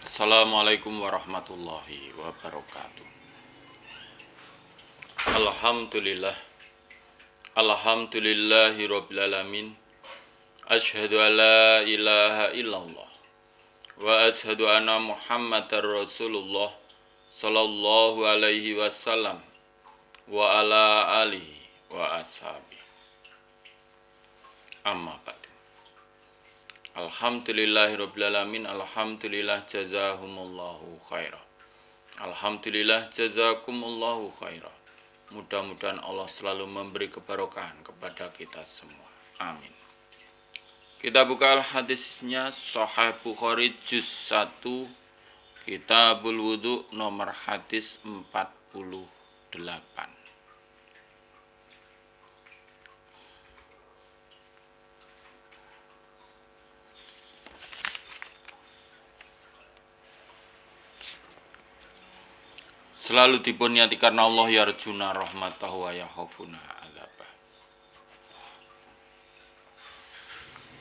Assalamualaikum warahmatullahi wabarakatuh. Alhamdulillah. Alhamdulillahi rabbil alamin. Asyhadu an la ilaha illallah wa asyhadu anna Muhammadar Rasulullah sallallahu alaihi wasallam wa ala alihi wa ashabihi. Amma ba'du. Alhamdulillahirabbil alamin. Alhamdulillah jazahumullahu khairah. Alhamdulillah jazakumullahu khairah. Mudah-mudahan Allah selalu memberi keberkahan kepada kita semua. Amin. Kita buka hadisnya Sahih Bukhari juz 1 Kitabul Wudu nomor hadis 48. Selalu dipunyati karena Allah yarjuna rahmatahu wa yakhafuna adzabah.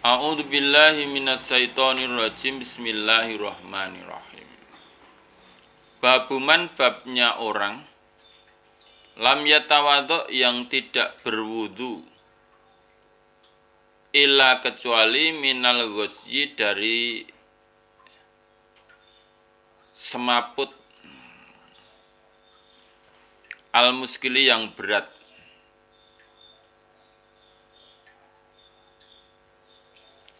A'udzu billahi minasyaitonir rajim. Bismillahirrahmanirrahim. Babuman babnya orang lam yatawadhu yang tidak berwudu illa kecuali minal ghusyi dari semaput al-muskili yang berat.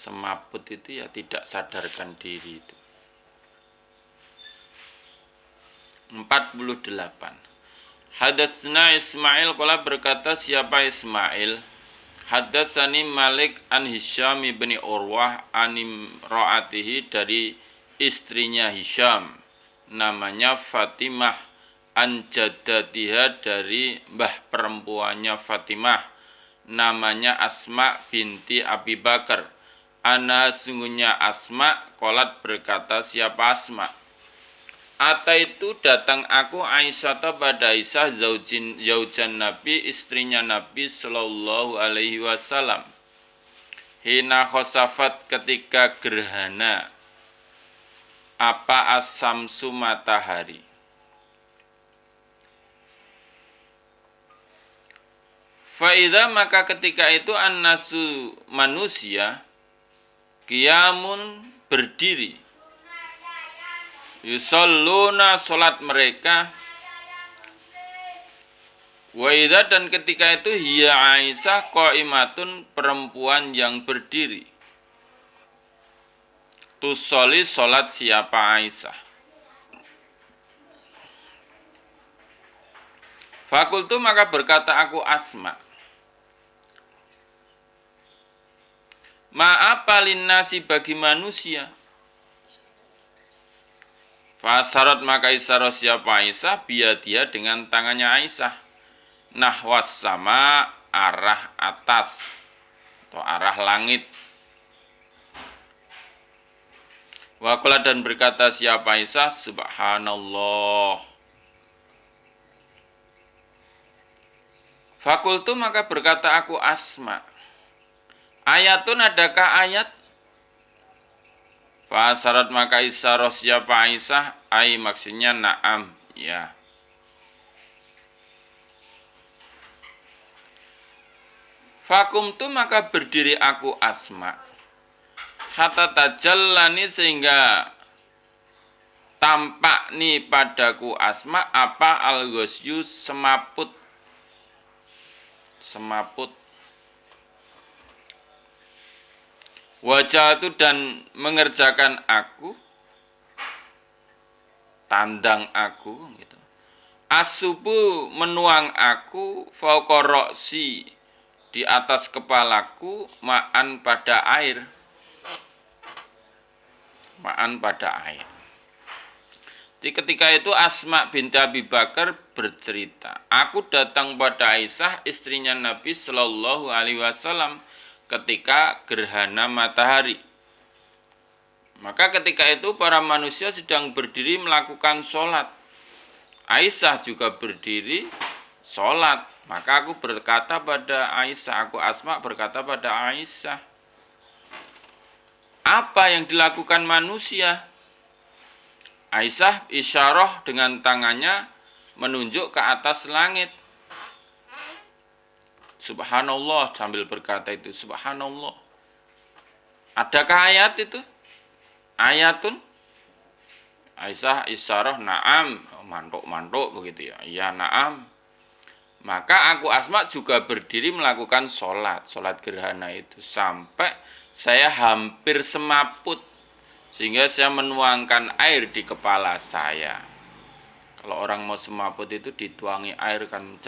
Semaput itu ya tidak sadarkan diri itu. 48. Hadatsna Ismail qala berkata siapa Ismail? Hadatsani Malik an Hisyam bin Urwah an imraatihi dari istrinya Hisyam namanya Fatimah an jaddatiha dari mbah perempuannya Fatimah namanya Asma binti Abi Bakar. Ana sungguhnya Asma qolat berkata siapa Asma? Ataitu datang aku Aisyah pada Aisyah zaujan Nabi istrinya Nabi sallallahu alaihi wasallam. Hina khosafat ketika gerhana apa as-samsu matahari. Faida maka ketika itu an-nasu manusia qiyamun berdiri yusalluna salat mereka wa idza dan ketika itu hiya Aisyah qaimatun perempuan yang berdiri tusolli salat siapa Aisyah. Fakultu maka berkata aku Asma ma'apa linnasi bagi manusia. Fasarat maka isyarat siapa Aisyah biadiha dengan tangannya Aisyah nahwas sama arah atas atau arah langit. Waqala dan berkata siapa Aisyah subhanallah. Fakultu maka berkata aku Asma ayatun adakah ayat? Fasarat maka isyarat siapa Aisyah ai maksudnya na'am ya. Fakumtu maka berdiri aku Asma hatta tajallani sehingga tampak nih padaku Asma apa al-ghusyu semaput wajah itu dan mengerjakan aku tandang aku gitu. Asubu menuang aku fauqa ra'si di atas kepalaku ma'an pada air. Jadi ketika itu Asma binti Abi Bakar bercerita, aku datang pada Aisyah istrinya Nabi Shallallahu Alaihi Wasallam ketika gerhana matahari. Maka ketika itu para manusia sedang berdiri melakukan sholat. Aisyah juga berdiri sholat. Maka aku berkata pada Aisyah, aku Asma berkata pada Aisyah, apa yang dilakukan manusia? Aisyah isyarah dengan tangannya menunjuk ke atas langit. Subhanallah, sambil berkata itu, subhanallah. Adakah ayat itu? Ayatun? Aisyah isyarah na'am, mantuk-mantuk begitu ya. Ya na'am. Maka aku Asma juga berdiri melakukan sholat gerhana itu. Sampai saya hampir semaput. Sehingga saya menuangkan air di kepala saya. Kalau orang mau semaput itu dituangi air kan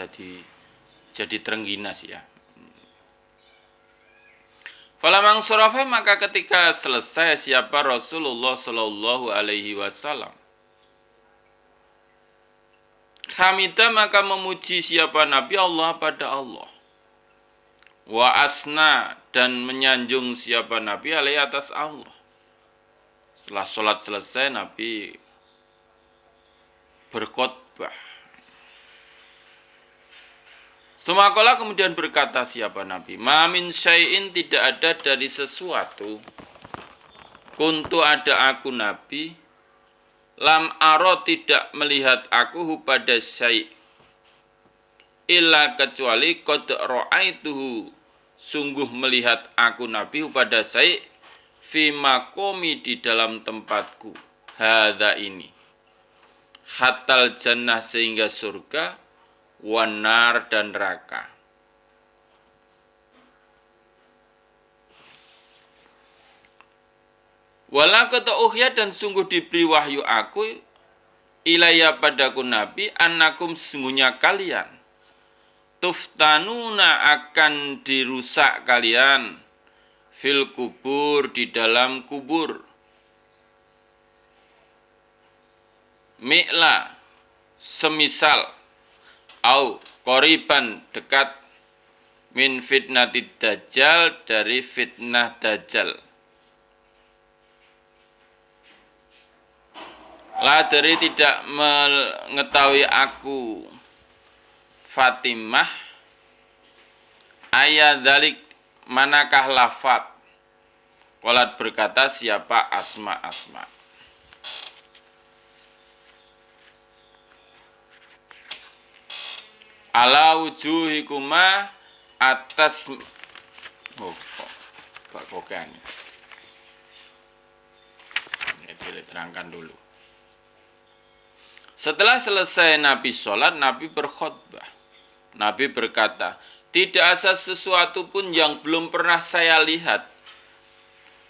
jadi terengginas ya. Falamang surafa, maka ketika selesai siapa Rasulullah Shallallahu Alaihi Wasallam, hamida, maka memuji siapa Nabi Allah pada Allah. Wa asna, dan menyanjung siapa Nabi alaihi atas Allah. Setelah sholat selesai, Nabi berkhotbah. Semakola, kemudian berkata siapa Nabi, ma min syai'in, tidak ada dari sesuatu, kuntu ada aku Nabi, lam aro, tidak melihat aku pada syai', illa, kecuali qad ra'aituhu, sungguh melihat aku Nabi pada syai', fi makomi, di dalam tempatku, hadza ini, hatal jannah, sehingga surga, wanar, dan neraka. Wala kata uhya, dan sungguh diberi wahyu aku, ilaya, padaku Nabi, annakum, sesungguhnya kalian, tuftanuna, akan dirusak kalian, fil kubur, di dalam kubur. Mi'la, semisal, au qoriban, dekat, min fitnatid dajjal, dari fitnah dajjal. La, dari tidak mengetahui aku Fatimah, ayat dalik, manakah lafat. Qolat, berkata siapa Asma. Ala wujuhikuma, atas bakokannya. Ini terangkan dulu. Setelah selesai Nabi sholat, Nabi berkhutbah. Nabi berkata, tidak ada sesuatu pun yang belum pernah saya lihat,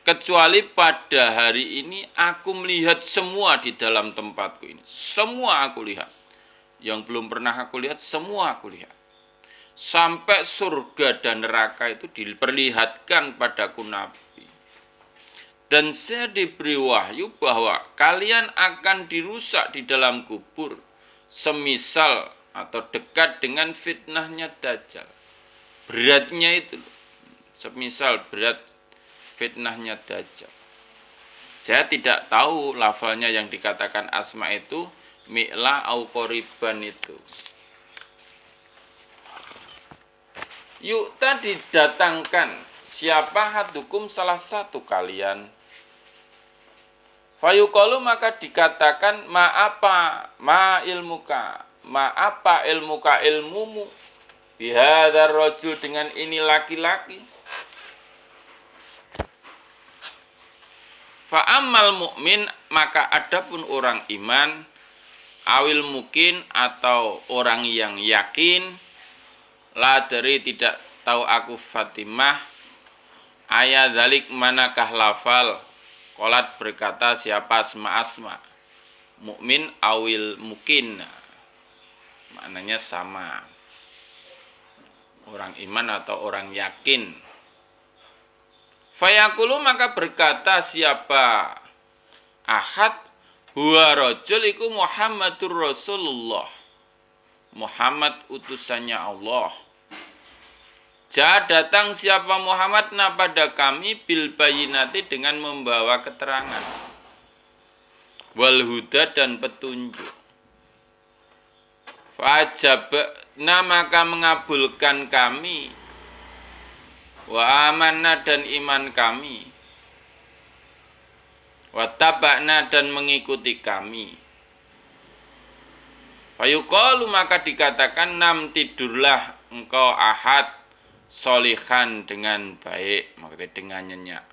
kecuali pada hari ini aku melihat semua di dalam tempatku ini. Semua aku lihat. Yang belum pernah aku lihat, semua aku lihat. Sampai surga dan neraka itu diperlihatkan padaku Nabi. Dan saya diberi wahyu bahwa kalian akan dirusak di dalam kubur, semisal atau dekat dengan fitnahnya Dajjal. Beratnya itu, semisal berat fitnahnya Dajjal. Saya tidak tahu lafalnya yang dikatakan Asma itu, mi'la au qoriban itu. Yuk, tadi datangkan siapa hadukum, salah satu kalian. Fayuqalu, maka dikatakan, ma apa ilmuka ilmumu, bihadzal rajul, dengan ini laki-laki. Fa ammal mukmin, maka adapun orang iman, awil mungkin, atau orang yang yakin, la, dari tidak tahu aku Fatimah, ayat zalik, manakah lafal. Qolat, berkata siapa Asma. Mukmin awil mungkin, maknanya sama, orang iman atau orang yakin. Fayaqulu, maka berkata siapa ahad, huwa rajul, iku Muhammadur Rasulullah, Muhammad utusannya Allah. Ja, datang siapa Muhammad na pada kami, bil bayinati, dengan membawa keterangan, wal huda, dan petunjuk. Fajabna, maka mengabulkan kami, wa amanna, dan iman kami. Wattaba'na dan mengikuti kami. Fayuqalu maka dikatakan nam tidurlah engkau ahad solihan dengan baik, maksudnya dengan nyenyak.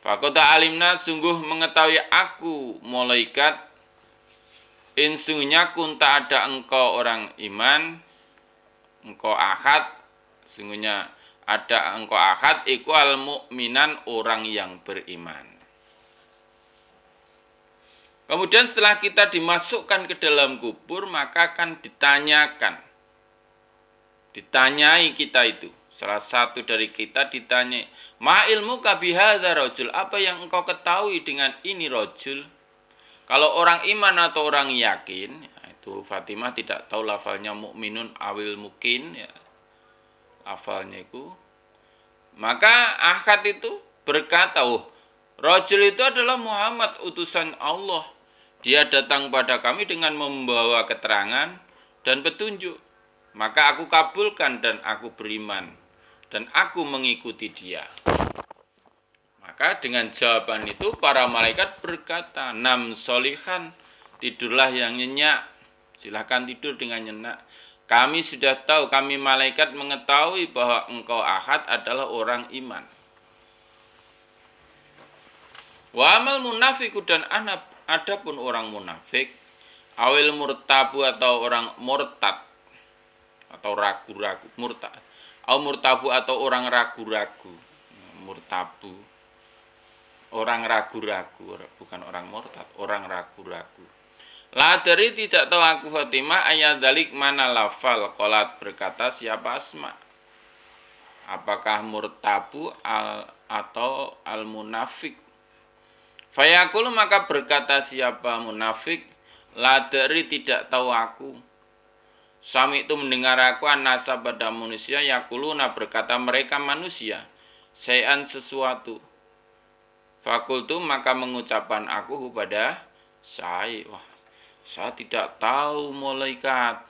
Fakota alimna sungguh mengetahui aku malaikat insungnya kunta ada engkau orang iman, engkau ahad, sungguhnya ada engkau ahad iku al mu'minan orang yang beriman. Kemudian setelah kita dimasukkan ke dalam kubur, maka akan ditanyai kita itu. Salah satu dari kita ditanya, ma ilmu kabihadza rajul, apa yang engkau ketahui dengan ini rajul? Kalau orang iman atau orang yakin, itu Fatimah tidak tahu lafalnya mukminun awil mukin, ya. Lafalnya itu. Maka ahad itu berkata, rajul itu adalah Muhammad utusan Allah. Dia datang pada kami dengan membawa keterangan dan petunjuk. Maka aku kabulkan dan aku beriman. Dan aku mengikuti dia. Maka dengan jawaban itu para malaikat berkata, nam solihan, tidurlah yang nyenyak. Silahkan tidur dengan nyenyak. Kami sudah tahu, kami malaikat mengetahui bahwa engkau ahad adalah orang iman. Wa amal munafiku dan adapun orang munafik, awil murtabu atau orang murtad atau ragu-ragu, murtad, au murtabu atau orang ragu-ragu, murtabu, orang ragu-ragu, bukan orang murtad, orang ragu-ragu. La dari tidak tahu aku Fatimah ayat dalik mana lafal qolat berkata siapa Asma. Apakah murtabu atau al munafik? Fayaqulu maka berkata siapa munafik, la dari tidak tahu aku. Sami itu mendengar aku anasa pada manusia yaquluna berkata mereka manusia, sayan sesuatu. Fakultu maka mengucapkan aku pada saya, saya tidak tahu malaikat.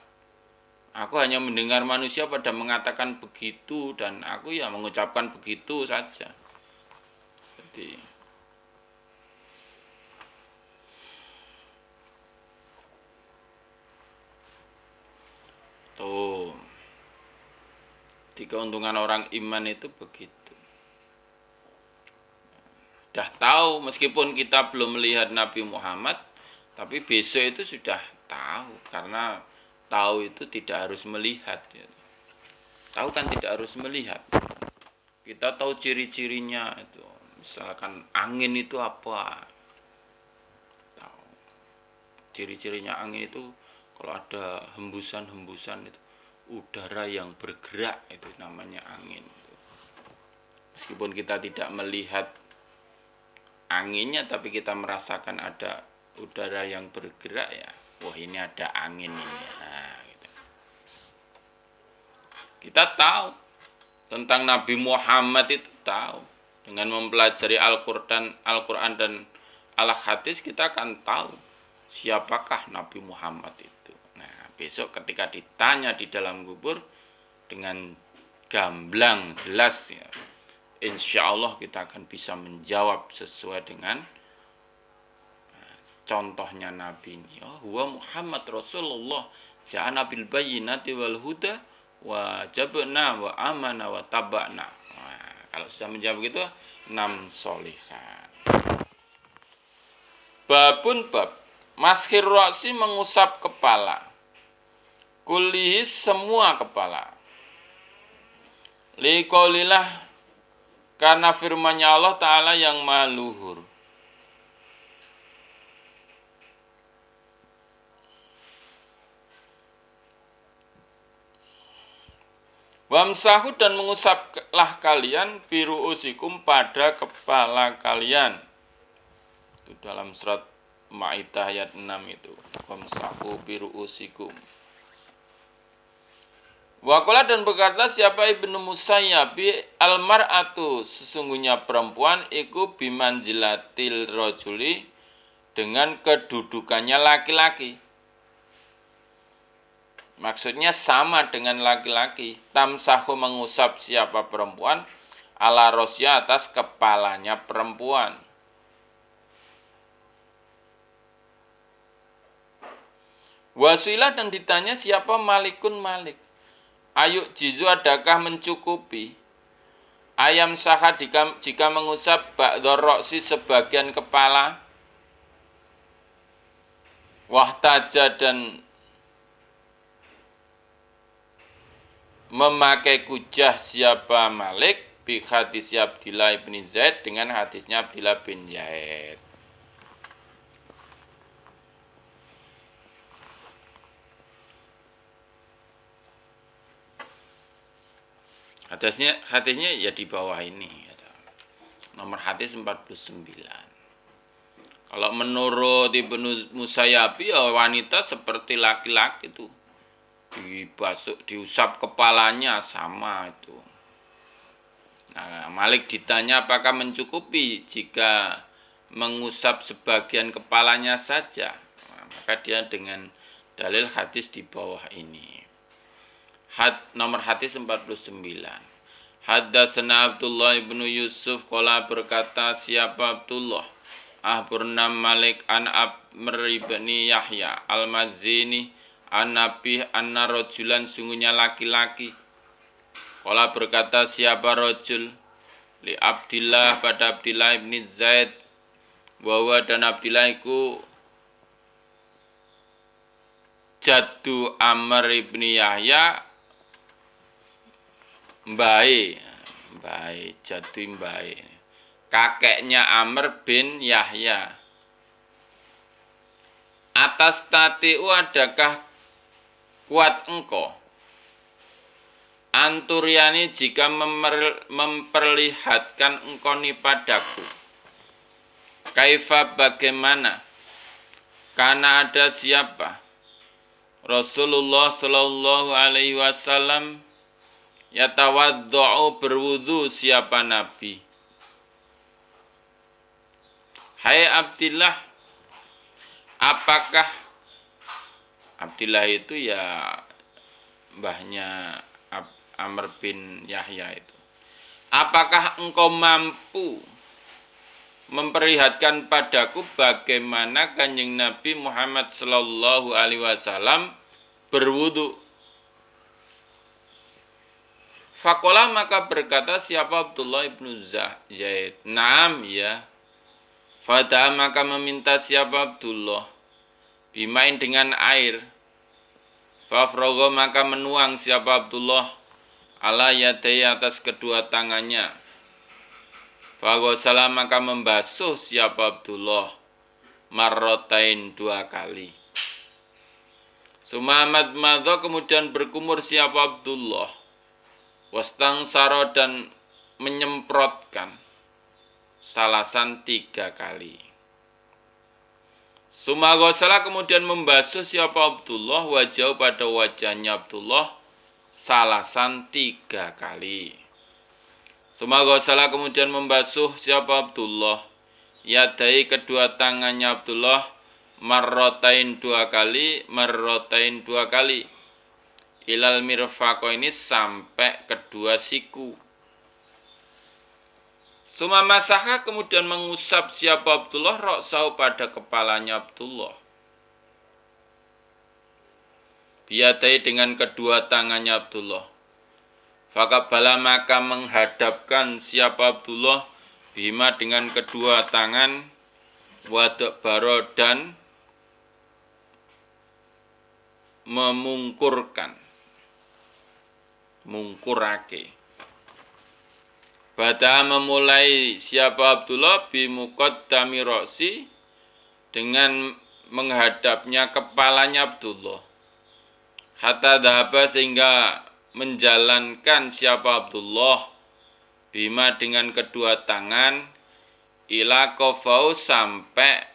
Aku hanya mendengar manusia pada mengatakan begitu dan aku ya mengucapkan begitu saja. Jadi tuh, di keuntungan orang iman itu begitu. Sudah tahu, meskipun kita belum melihat Nabi Muhammad, tapi besok itu sudah tahu. Karena tahu itu tidak harus melihat. Ya. Tahu kan tidak harus melihat. Kita tahu ciri-cirinya itu. Misalkan angin itu apa? Tahu. Ciri-cirinya angin itu kalau ada hembusan-hembusan itu udara yang bergerak itu namanya angin. Meskipun kita tidak melihat anginnya tapi kita merasakan ada udara yang bergerak ya. Wah ini ada angin ini. Nah, gitu. Kita tahu tentang Nabi Muhammad itu tahu. Dengan mempelajari Al-Quran dan Al-Hadis kita akan tahu siapakah Nabi Muhammad itu. Besok ketika ditanya di dalam kubur dengan gamblang jelas ya, insya Allah kita akan bisa menjawab sesuai dengan contohnya Nabi ini. Huwa Muhammad Rasulullah ja'ana bil bayyinati wal huda wa jabna wa amana wa taba'na. Kalau sudah menjawab begitu, 6 solihan. Babun bab mashir ra'si mengusap kepala. Kulih semua kepala. Liqaulillah karena firman-Nya Allah Ta'ala yang maha luhur. Wamsahu dan mengusaplah kalian biruusikum pada kepala kalian. Itu dalam surat Maidah ayat 6 itu. Wamsahu biruusikum. Waqala dan berkata siapa Ibnu Musayyabi almar'atu sesungguhnya perempuan iku bimanjilatil rajuli dengan kedudukannya laki-laki. Maksudnya sama dengan laki-laki. Tamsahu mengusap siapa perempuan ala rosya atas kepalanya perempuan. Wasilah dan ditanya siapa Malikun Malik. Ayuk jizu adakah mencukupi? Ayam saha jika mengusap ba'doroksi sebagian kepala. Wahtaja dan memakai kujah siapa Malik bi hadis Abdillah bin Zaid dengan hadisnya Abdillah bin Zaid. Hadisnya ya di bawah ini. Nomor hadis 49. Kalau menurut Ibnu Musayyabi ya wanita seperti laki-laki itu. Diusap kepalanya sama itu. Nah, Malik ditanya apakah mencukupi jika mengusap sebagian kepalanya saja. Nah, maka dia dengan dalil hadis di bawah ini. Nomor hadis 49. Haddatsana Abdullah ibnu Yusuf qala berkata siapa Abdullah Ahburna Malik an Amr ibn Yahya al-Mazini an Nabi anna rajulan sungguhnya laki-laki. Qala berkata siapa rajul li Abdillah pada Abdillah ibn Zaid bahwa dan Abdillah iku jaddu Amr ibn Yahya Mbae jaddu Mbae kakeknya Amr bin Yahya. Atas tatiu adakah kuat engkau anturiani jika memperlihatkan engkau ni padaku. Kaifa bagaimana karena ada siapa Rasulullah Shallallahu Alaihi Wasallam yatawaddo'u berwudu siapa Nabi. Hai Abdillah, apakah Abdillah itu ya mbahnya Amr bin Yahya itu. Apakah engkau mampu memperlihatkan padaku bagaimana Kanjeng Nabi Muhammad Shallallahu Alaihi Wasallam berwudu? Fakola maka berkata siapa Abdullah ibnu Zaid. Naam ya. Fada maka meminta siapa Abdullah bimain dengan air. Fafrogo maka menuang siapa Abdullah ala yadai atas kedua tangannya. Fagosala maka membasuh siapa Abdullah marrotain 2 kali. Sumamat madho kemudian berkumur siapa Abdullah. Wastang saro dan menyemprotkan salasan 3 kali. Sumagosala kemudian membasuh siapa Abdullah wajah pada wajahnya Abdullah salasan 3 kali. Sumagosala kemudian membasuh siapa Abdullah yadai kedua tangannya Abdullah marrotain 2 kali ilal mirfaqo ini sampai kedua siku. Suma masaha kemudian mengusap siapa Abdullah roksahu pada kepalanya Abdullah. Biadai dengan kedua tangannya Abdullah. Fakabala maka menghadapkan siapa Abdullah bima dengan kedua tangan wadok baro dan mungkurake. Bada memulai siapa Abdullah bimuqaddami roksi dengan menghadapnya kepalanya Abdullah. Hatta dhaba sehingga menjalankan siapa Abdullah bima dengan kedua tangan ila qafau sampai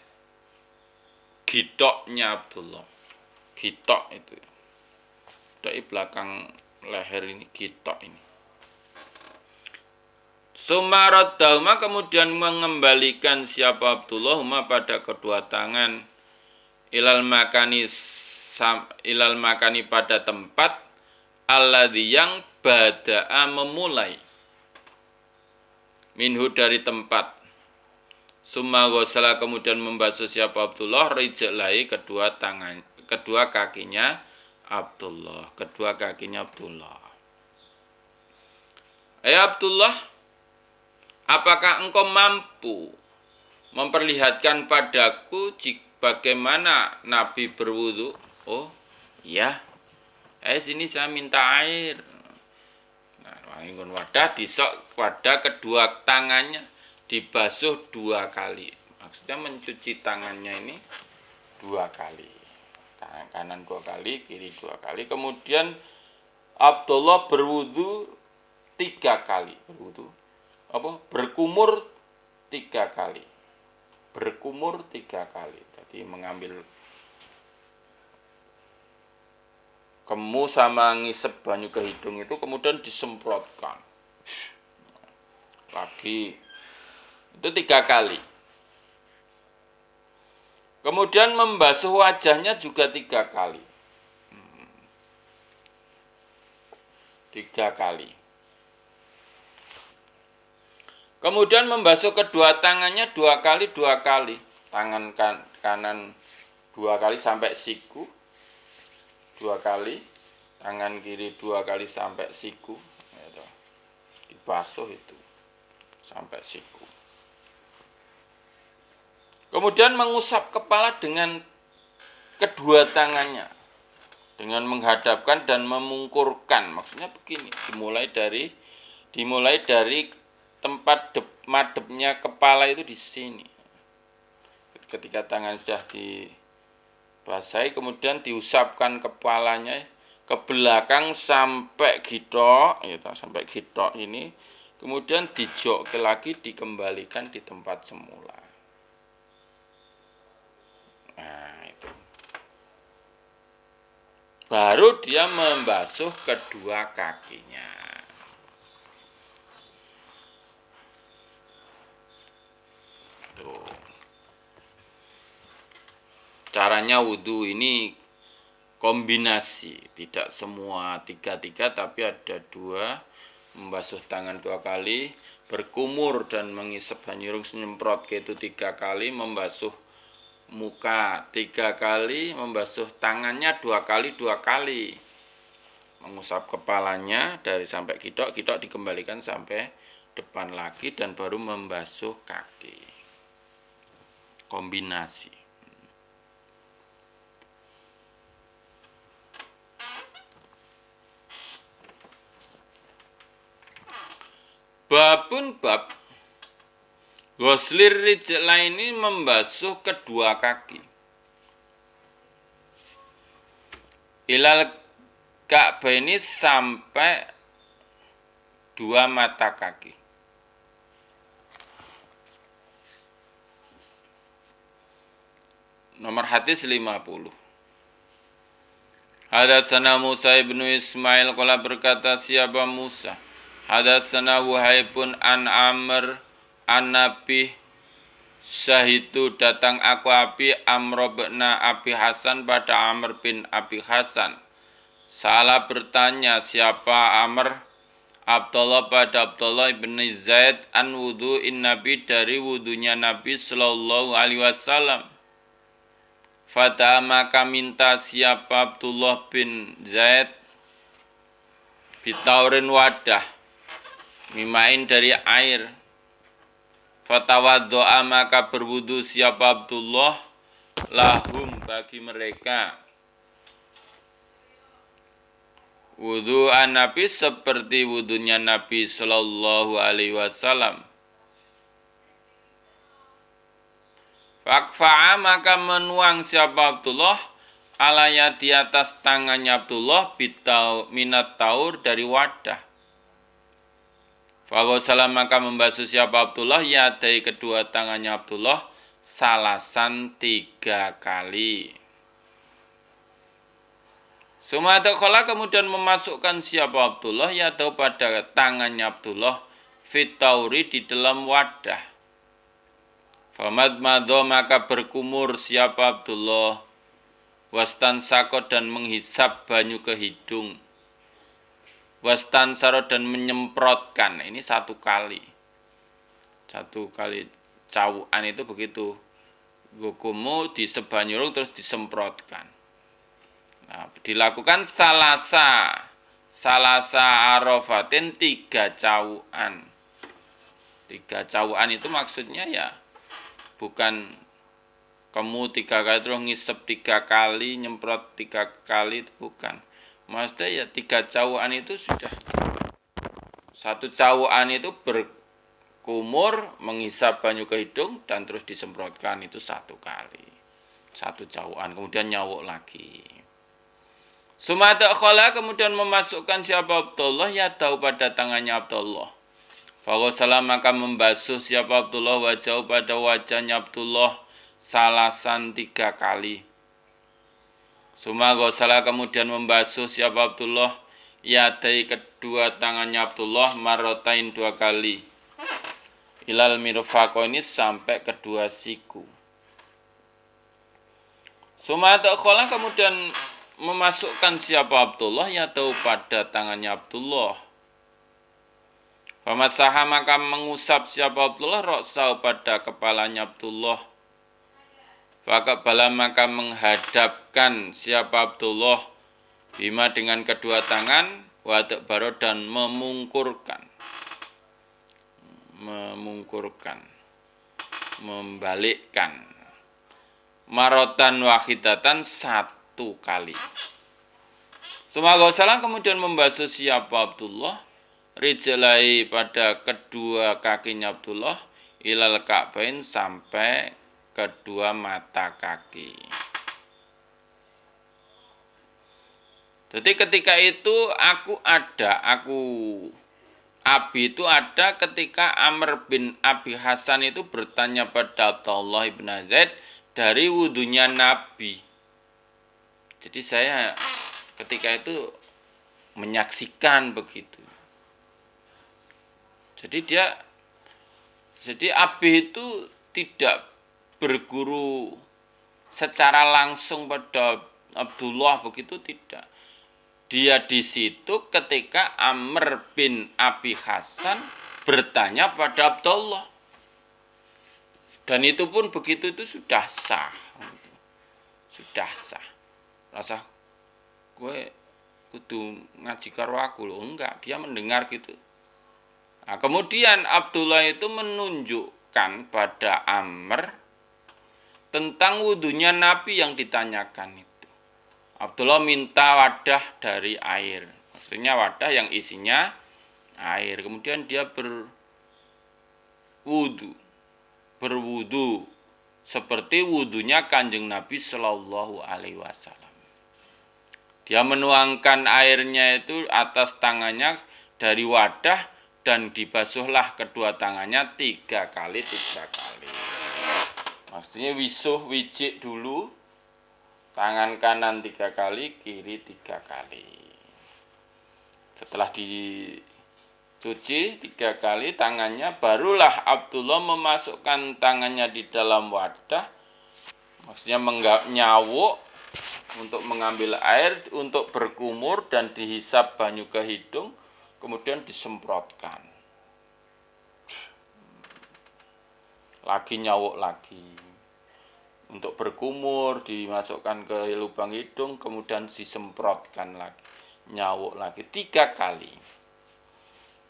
gitoknya Abdullah. Gitok itu. Dari belakang leher ini gitok ini. Sumaradahuma kemudian mengembalikan siapa Abdullah huma pada kedua tangan ilal makani pada tempat alladzi yang bada'a memulai minhu dari tempat. Summa ghasala kemudian membasuh siapa Abdullah rijlai kedua kedua kakinya Abdullah. Kedua kakinya Abdullah. Abdullah, apakah engkau mampu memperlihatkan padaku bagaimana Nabi berwudu? Oh, iya. Sini saya minta air. Nah, ingun wadah, disok wadah, kedua tangannya dibasuh 2 kali. Maksudnya mencuci tangannya ini 2 kali. Tangan kanan 2 kali, kiri 2 kali. Kemudian Abdullah berwudu 3 kali. Berkumur 3 kali. Berkumur 3 kali. Jadi mengambil kemu sama ngisep banyu ke hidung itu kemudian disemprotkan. Lagi. Itu 3 kali. Kemudian membasuh wajahnya juga 3 kali. 3 kali. Kemudian membasuh kedua tangannya 2 kali, 2 kali. Tangan kanan 2 kali sampai siku. 2 kali, tangan kiri 2 kali sampai siku, dibasuh itu sampai siku. Kemudian mengusap kepala dengan kedua tangannya, dengan menghadapkan dan memungkurkan. Maksudnya begini, dimulai dari tempat madepnya kepala itu di sini. Ketika tangan sudah dibasahi, kemudian diusapkan kepalanya ke belakang sampai gitok, sampai gitok ini, kemudian dijokke lagi, dikembalikan di tempat semula. Nah, itu. Baru dia membasuh kedua kakinya. Tuh. Caranya wudhu ini kombinasi, tidak semua 3-3, tapi ada 2, membasuh tangan 2 kali, berkumur dan mengisep banyu nyemprot ke itu 3 kali, membasuh muka 3 kali, membasuh tangannya 2 kali, 2 kali, mengusap kepalanya dari sampai gitok dikembalikan sampai depan lagi, dan baru membasuh kaki. Kombinasi. Babun bab ghuslir rijlaini, membasuh kedua kaki. Ilal ka'baini, sampai 2 mata kaki. Nomor hadis 50. Hadatsana Musa ibnu Ismail qala, berkata siapa Musa, hadatsana Wuhaibun an Amr an Nabi, syahidu, datang aku Amr bin Abi Hasan pada Amr bin Abi Hasan. Salah bertanya siapa Amr? Abdullah pada Abdullah bin Zaid an wudu'in Nabi, dari wudunya Nabi sallallahu alaihi wasallam. Fata, maka minta siapa Abdullah bin Zaid bitaurin wadah, mimain dari air. Fatawaddo'a, maka berwudu siapa Abdullah, lahum, bagi mereka. Wudu'an Nabi, seperti wudunya Nabi sallallahu alaihi wasallam. Fakfa'a, maka menuang siapa Abdullah, alaya, di atas tangannya Abdullah, minat taur, dari wadah. Faghasala, maka membasuh siapa Abdullah, yadai, kedua tangannya Abdullah, salasan 3 kali. Sumadakhala, kemudian memasukkan siapa Abdullah, yadau, pada tangannya Abdullah, fitauri, di dalam wadah. Famadmadho, maka berkumur siapa Abdullah, wastansako, dan menghisap banyu ke hidung, wastansaro, dan menyemprotkan. Ini 1 kali. 1 kali cawukan itu begitu. Gukumu disep banyu terus disemprotkan. Nah, dilakukan salasa arofatin 3 cawuan. 3 cawuan itu maksudnya ya bukan kamu 3 kali terus ngisep 3 kali, nyemprot 3 kali, itu bukan. Maksudnya ya 3 cawuan itu sudah. Satu cawuan itu berkumur, menghisap banyu ke hidung dan terus disemprotkan, itu 1 kali. 1 cawuan, kemudian nyawuk lagi. Sumada khala, kemudian memasukkan siapa Abdullah ya tahu pada tangannya Abdullah. Faghasala, maka membasuh siapa Abdullah wajah pada wajahnya Abdullah salasan 3 kali. Suma ghasala, kemudian membasuh siapa Abdullah yadai, kedua tangannya Abdullah marotain 2 kali. Ilal mirfaqaini, sampai kedua siku. Suma dakhala, kemudian memasukkan siapa Abdullah ya tahu pada tangannya Abdullah. Famasaha, maka mengusap siapa Abdullah ra'sau, pada kepalanya Abdullah. Faqabala, maka menghadapkan siapa Abdullah bima, dengan kedua tangan, wa adbaro, dan memungkurkan, membalikkan, marotan wahidatan, 1 kali. Sumaghasalah, kemudian membasuh siapa Abdullah rijlai, pada kedua kakinya Abdullah, ilal ka'bain, sampai kedua mata kaki. Jadi ketika itu Abi itu ada ketika Amr bin Abi Hasan itu bertanya pada Abdullah bin Zaid dari wudunya Nabi. Jadi saya ketika itu menyaksikan begitu. Jadi Abi itu tidak berguru secara langsung pada Abdullah begitu, tidak. Dia di situ ketika Amr bin Abi Hasan bertanya pada Abdullah. Dan itu pun begitu itu sudah sah. Sudah sah. Rasa gue kudu ngaji karo aku loh, enggak, dia mendengar gitu. Nah, kemudian Abdullah itu menunjukkan pada Amr tentang wudunya Nabi yang ditanyakan itu. Abdullah minta wadah dari air, maksudnya wadah yang isinya air. Kemudian dia berwudu seperti wudunya Kanjeng Nabi Shallallahu Alaihi Wasallam. Dia menuangkan airnya itu atas tangannya dari wadah dan dibasuhlah kedua tangannya 3 kali. Maksudnya wijik dulu, tangan kanan 3 kali, kiri 3 kali. Setelah dicuci 3 kali tangannya, barulah Abdullah memasukkan tangannya di dalam wadah, maksudnya nyawuk untuk mengambil air, untuk berkumur dan dihisap banyu ke hidung, kemudian disemprotkan. Lagi nyawuk lagi. Untuk berkumur dimasukkan ke lubang hidung, kemudian disemprotkan lagi. Nyawuk lagi 3 kali.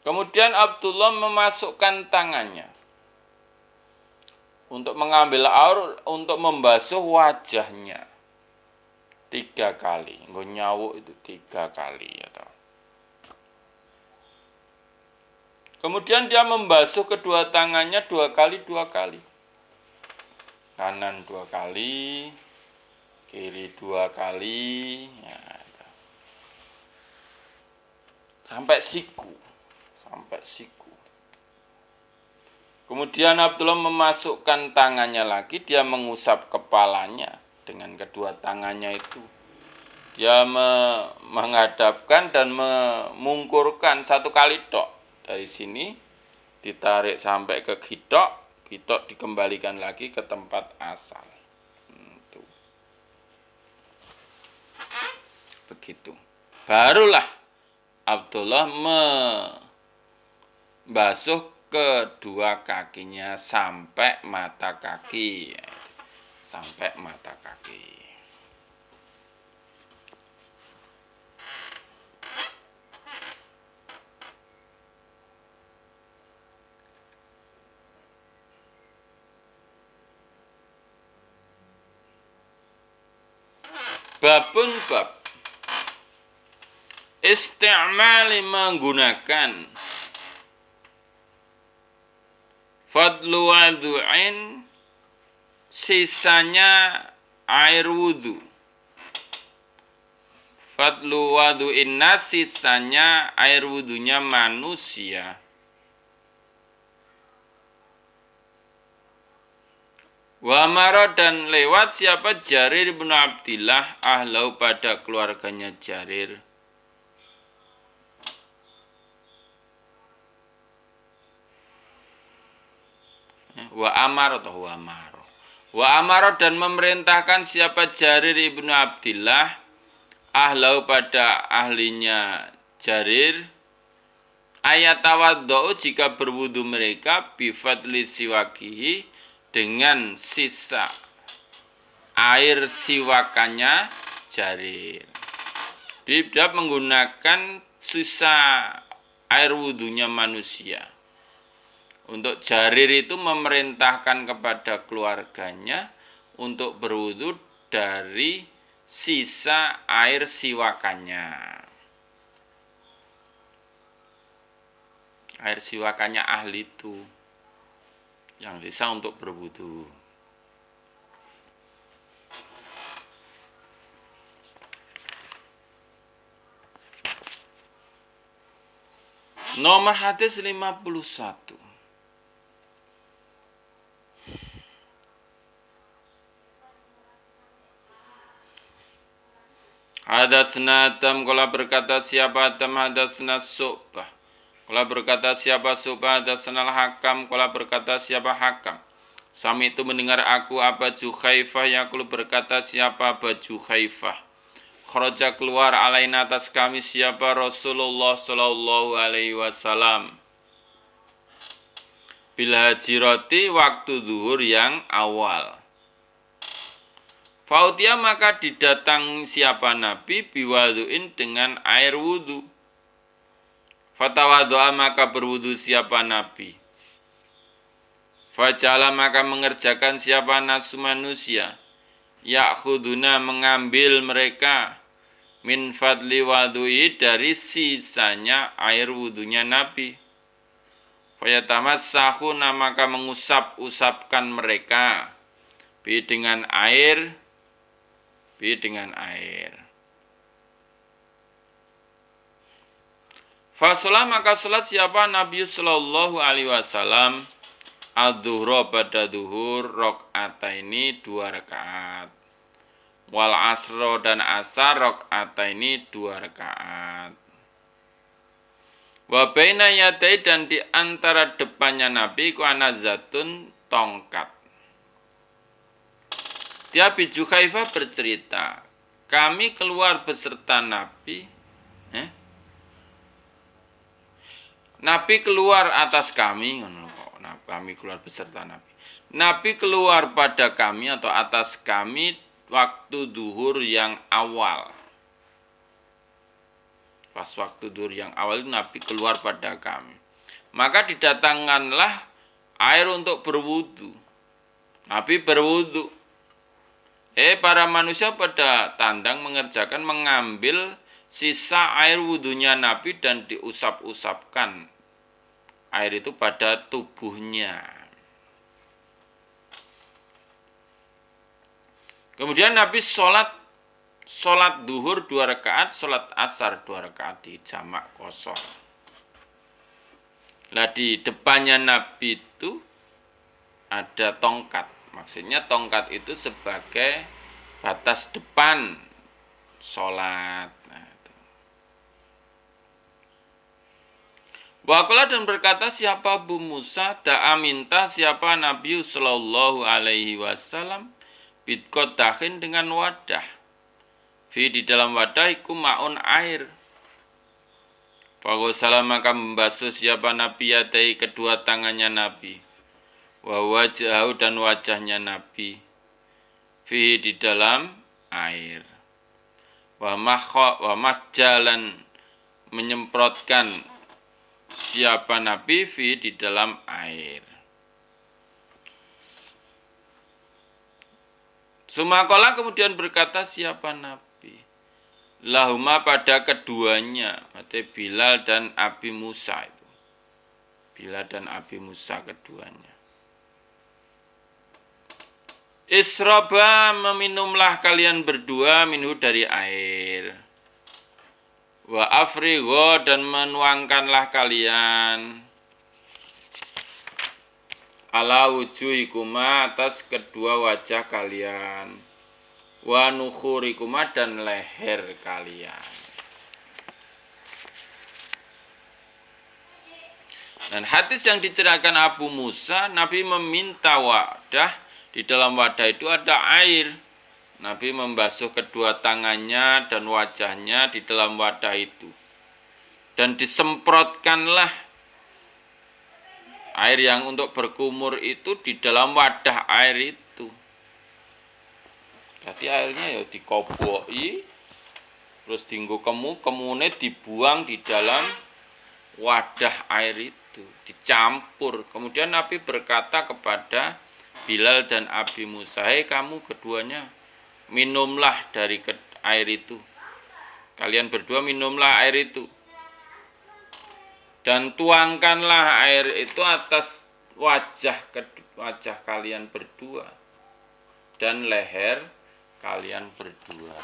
Kemudian Abdullah memasukkan tangannya untuk mengambil air, untuk membasuh wajahnya 3 kali. Nyawuk itu 3 kali ya. Kemudian dia membasuh kedua tangannya 2 kali. Kanan 2 kali, kiri 2 kali, ya. Sampai siku. Kemudian Abdullah memasukkan tangannya lagi, dia mengusap kepalanya dengan kedua tangannya itu. Dia menghadapkan dan memungkurkan 1 kali tok. Dari sini ditarik sampai ke gitok dikembalikan lagi ke tempat asal. Begitu. Barulah Abdullah membasuh kedua kakinya sampai mata kaki. Babun bab isti'mali menggunakan fadlu wadu'in sisanya air wudu. Fadlu wadu'in nas sisanya air wudunya manusia. Wa mara dan lewat siapa Jarir bin Abdillah ahlau pada keluarganya Jarir. Wa amar atau wa amar. Wa amar dan memerintahkan siapa Jarir ibnu Abdillah ahlau pada ahlinya Jarir ayat tawaddu jika berwudu mereka bifadli siwakihi dengan sisa air siwakannya Jarir. Dia menggunakan sisa air wudunya manusia. Untuk Jarir itu memerintahkan kepada keluarganya untuk berwudu dari sisa air siwakannya. Air siwakannya ahli itu yang sisa untuk berwudu. Nomor hadis 51. Hadasna Adam kala berkata siapa Adam hadasna Su'bah. Kala berkata siapa Su'bah hadasna Hakam kala berkata siapa Hakam. Sami itu mendengar aku Aba Juhaifah yaqulu berkata siapa Aba Juhaifah. Kharaja keluar alaina atas kami siapa Rasulullah sallallahu alaihi wasallam. Bil hajirati waktu zuhur yang awal. Fautia maka didatang siapa Nabi biwaduin dengan air wudu. Fatawadu'a maka berwudu siapa Nabi. Fajala maka mengerjakan siapa nasu manusia. Ya'khuduna mengambil mereka min fadli wadu'i dari sisanya air wudunya Nabi. Fayatamassahuna maka mengusap-usapkan mereka bi dengan air. Fasolah maka salat siapa Nabi sallallahu alaihi wasallam ad-duhra pada duhur rakaataini 2 rakaat. Wal asro dan asar rakaataini 2 rakaat. Wa baina yadai dan di antara depannya Nabi ku anazatun tongkat. Dia Abi Juhaifah bercerita, kami keluar beserta Nabi. Nabi keluar atas kami, kami keluar beserta Nabi. Nabi keluar pada kami atau atas kami waktu duhur yang awal. Pas waktu duhur yang awal itu Nabi keluar pada kami. Maka didatangkanlah air untuk berwudu. Nabi berwudu. Para manusia pada tandang mengambil sisa air wudunya Nabi dan diusap-usapkan air itu pada tubuhnya. Kemudian Nabi sholat duhur 2 rakaat, sholat asar 2 rakaat di jamak kosong. Nah di depannya Nabi itu ada tongkat. Maksudnya tongkat itu sebagai batas depan sholat. Waqala dan berkata siapa Abu Musa da'a minta siapa Nabi sallallahu alaihi wasallam bidqadahin dengan wadah. Fi di dalam wadah iku ma'un air. Faqala maka membasuh siapa Nabi yadai kedua tangannya Nabi. Wa wajahu dan wajahnya Nabi fi di dalam air. Wa masjalan menyemprotkan siapa Nabi fi di dalam air. Sumakola kemudian berkata siapa Nabi. lahuma pada keduanya, berarti Bilal dan Abi Musa itu. Bilal dan Abi Musa keduanya. Isroba meminumlah kalian berdua minhu dari air. Wa afrigho dan menuangkanlah kalian ala wujuhikuma atas kedua wajah kalian. Wa nukhurikuma dan leher kalian. Dan hadis yang diceritakan Abu Musa, Nabi meminta wadah, di dalam wadah itu ada air. Nabi membasuh kedua tangannya dan wajahnya di dalam wadah itu. Dan disemprotkanlah air yang untuk berkumur itu di dalam wadah air itu. Jadi airnya ya dikoboki, terus dienggo kemune dibuang di dalam wadah air itu, dicampur. Kemudian Nabi berkata kepada Bilal dan Abi Musa, "Hei kamu keduanya, minumlah dari air itu. Kalian berdua minumlah air itu. Dan tuangkanlah air itu atas wajah kalian berdua dan leher kalian berdua."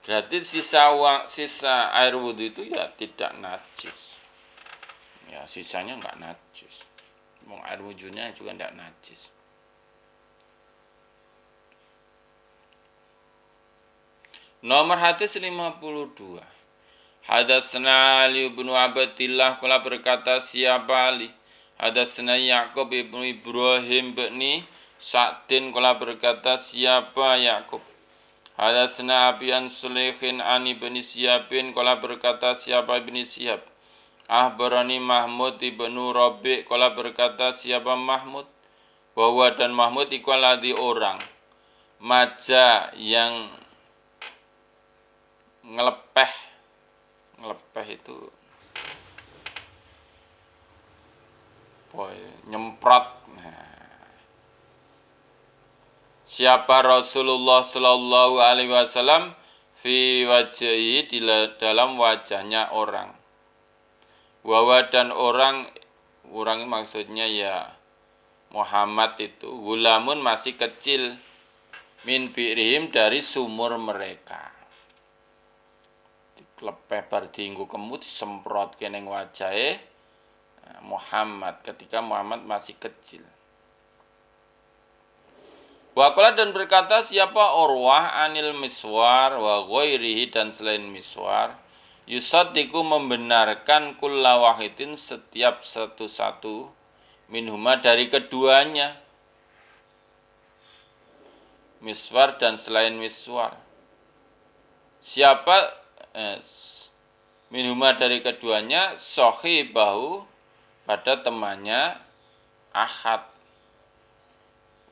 Berarti sisa air wudhu itu ya tidak najis. Ya sisanya enggak najis. Air wudhunya juga enggak najis. Nomor hadis 52. Hadatsana Ali bin Abdillah qala berkata siapa Ali? Hadatsana Yaqub bin Ibrahim bin Sa'din qala berkata siapa Yaqub? Hadatsana Abiyan Sulaihin ani bin Syihab qala berkata siapa bin Syihab? Ahbarani Mahmud ibnu Rabi' qala berkata siapa Mahmud? Bahwa dan Mahmud iku ladhi orang maja yang ngelepeh itu nyemprot. Siapa Rasulullah Shallallahu Alaihi Wasallam fi wajhi di dalam wajahnya orang. Wawa dan orang maksudnya ya Muhammad itu gulamun masih kecil min bi'rihim dari sumur mereka. Diklepeh bar dienggo kemud disemprot keneng wajahe Muhammad ketika Muhammad masih kecil. Waqala dan berkata siapa Urwah anil Miswar wa ghairihi dan selain Miswar yusaddiqu membenarkan kulla wahidin setiap satu-satu minhuma dari keduanya, Miswar dan selain Miswar. Siapa minhuma dari keduanya sahibahu pada temannya Ahad.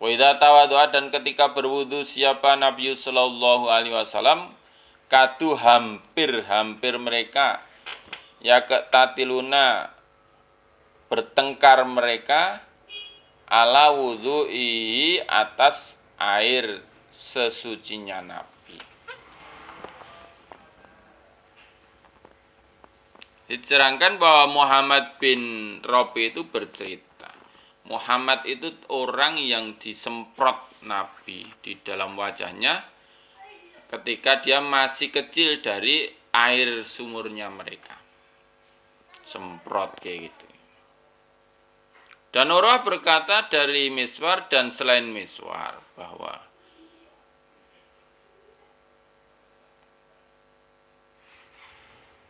Wa idza tawaddu'a dan ketika berwudu siapa Nabi sallallahu alaihi wasallam kadu hampir mereka ya tatiluna bertengkar mereka ala wudhu'i atas air sesucinya Nabi. Diterangkan bahwa Muhammad bin Rabi itu bercerita Muhammad itu orang yang disemprot Nabi di dalam wajahnya ketika dia masih kecil dari air sumurnya mereka. Semprot kayak gitu. Dan Urwah berkata dari Miswar dan selain Miswar bahwa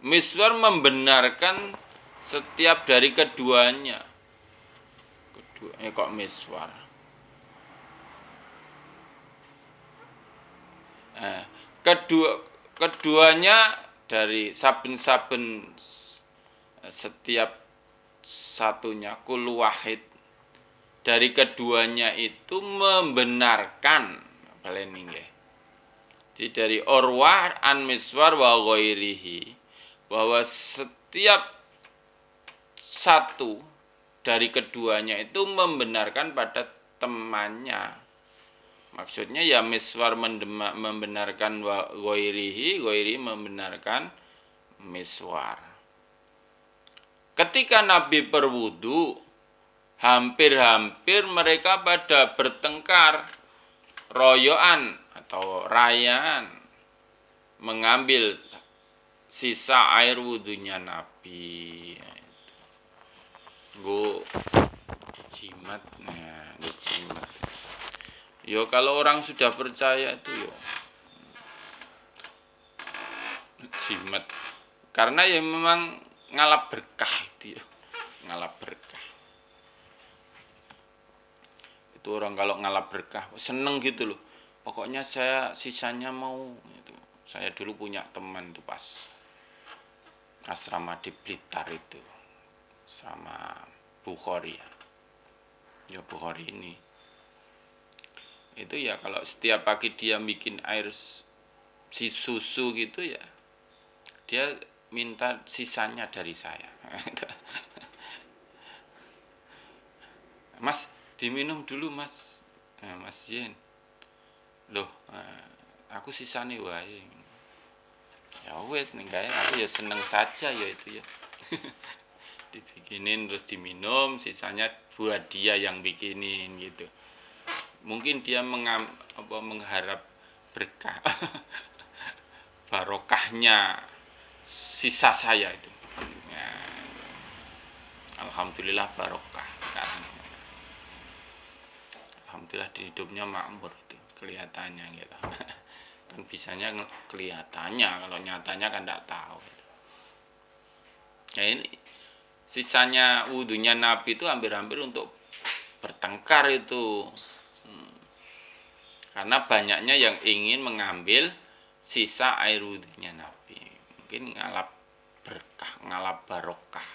Miswar membenarkan setiap dari keduanya. Kok Miswar? Keduanya dari saben-saben setiap satunya kul wahid dari keduanya itu membenarkan baleni nggih. Jadi dari Urwah an Miswar wa ghairihi bahwa setiap satu dari keduanya itu membenarkan pada temannya. Maksudnya ya miswar membenarkan ghairihi membenarkan miswar. Ketika Nabi berwudu, hampir-hampir mereka pada bertengkar, royoan atau rayaan, mengambil sisa air wudunya Nabi. Gue jimat, jimat. Yo kalau orang sudah percaya itu yo jimat. Karena ya memang ngalap berkah itu ya, ngalap berkah. Itu orang kalau ngalap berkah seneng gitu loh. Pokoknya saya sisanya mau gitu. Saya dulu punya teman itu pas asrama di Blitar itu, sama Bukhari ya. Ya Bukhari ini. Itu ya kalau setiap pagi dia bikin air susu gitu ya, dia minta sisanya dari saya. Mas, diminum dulu mas. Mas Yen. Loh, aku sisane wae. Ya wes ning gawe aku ya seneng saja ya itu ya. Dibikinin terus diminum, sisanya buat dia yang bikinin gitu. Mungkin dia mengharap berkah barokahnya sisa saya itu ya, alhamdulillah barokah sekarang, alhamdulillah di hidupnya makmur itu kelihatannya gitu. Kan bisanya kelihatannya, kalau nyatanya kan tidak tahu gitu. Nah ini sisanya wudunya Nabi itu hampir-hampir untuk bertengkar itu. Karena banyaknya yang ingin mengambil sisa air wudunya Nabi. Mungkin ngalap berkah, ngalap barokah.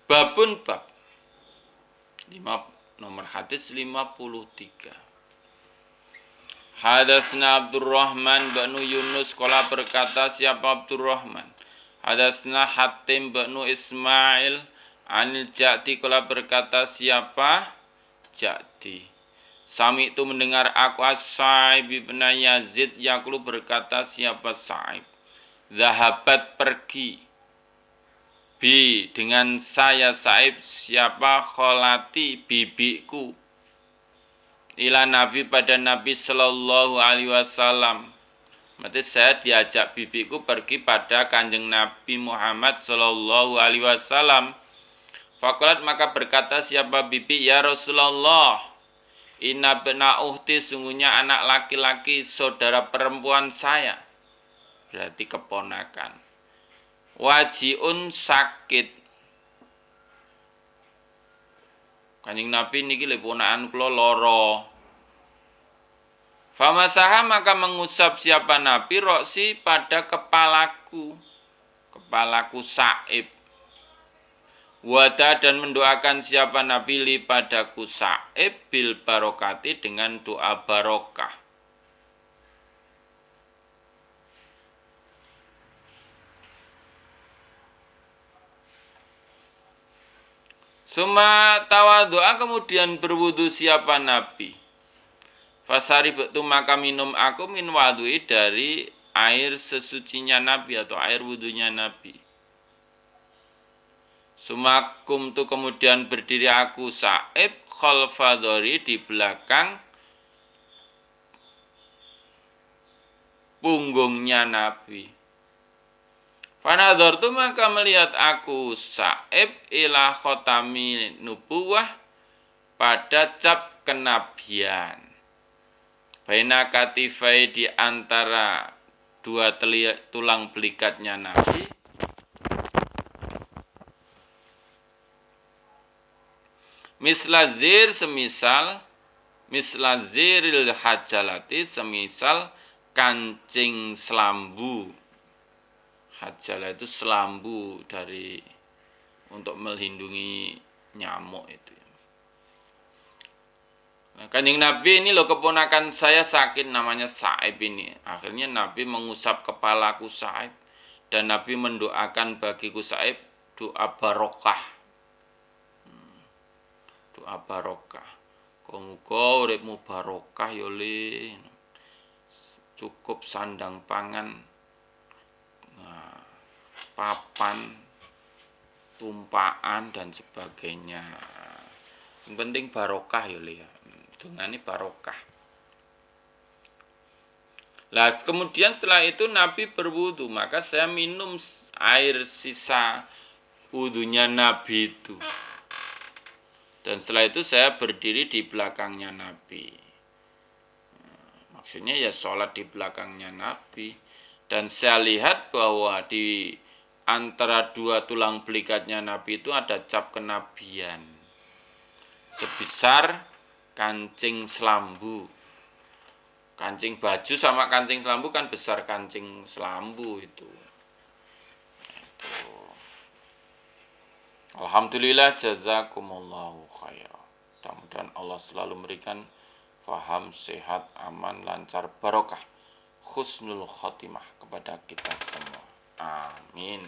Babun bab. Nomor hadis 53. Hadatsna Abdurrahman bin Yunus qala berkata siapa Abdurrahman. Hadatsna Hatim bin Ismail Anil Ja'di qala berkata siapa Ja'di. Sami itu mendengar aku As-Sa'ib bin Yazid yaqulu berkata siapa Sa'ib. Zahabat pergi bi dengan saya Sa'ib siapa kholati bibiku ila Nabi pada Nabi sallallahu alaihi wasallam. Berarti saya diajak bibiku pergi pada Kanjeng Nabi Muhammad sallallahu alaihi wasallam. Faqalat maka berkata siapa bibi ya Rasulullah, inna bena uhti sungguhnya anak laki-laki saudara perempuan saya, berarti keponakan. Wajiun sakit. Kanjeng Nabi niki le ponakan kula lara. Famasaha maka mengusap siapa Nabi roksi pada kepalaku Sa'ib. Wada dan mendoakan siapa Nabi li padaku Sa'ib bil barokati dengan doa barokah. Suma tawadu'a kemudian berwudu siapa Nabi. Fasari betu maka minum aku min wadui dari air sesucinya Nabi atau air wudunya Nabi. Sumakum tu kemudian berdiri aku Sa'ib khalfadhari di belakang punggungnya Nabi. Fanadhar tu maka melihat aku Sa'ib ila khotami nubuwah pada cap kenabian. Baina katifai di antara dua tulang belikatnya Nabi. Mislazir mislaziril hajalati semisal kancing selambu. Hajalah itu selambu dari untuk melindungi nyamuk itu. Nah, Kanjeng Nabi ini loh, keponakan saya sakit namanya Sa'ib ini. Akhirnya Nabi mengusap kepalaku Sa'ib dan Nabi mendoakan bagiku Sa'ib doa barokah. Doa barokah. Muga uripmu barokah ya Le. Cukup sandang pangan. Nah, papan, tumpaan dan sebagainya. Yang penting barokah ya Le ya. Dungane barokah. Lah kemudian setelah itu Nabi berwudu, maka saya minum air sisa wudunya Nabi itu. Dan setelah itu saya berdiri di belakangnya Nabi. Maksudnya ya sholat di belakangnya Nabi. Dan saya lihat bahwa di antara dua tulang belikatnya Nabi itu ada cap kenabian sebesar kancing selambu. Kancing baju sama kancing selambu kan besar kancing selambu itu. Alhamdulillah, jazakumullahu khairan. Mudah-mudahan Allah selalu memberikan faham, sehat, aman, lancar, barokah, husnul khotimah kepada kita semua. Amin.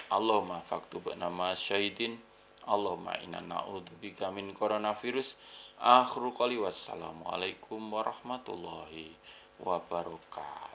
Allahumma faktubna ma syahidin. Allahumma inna na'udzubika min coronavirus. Akhirul qali wassalamualaikum warahmatullahi wabarakatuh.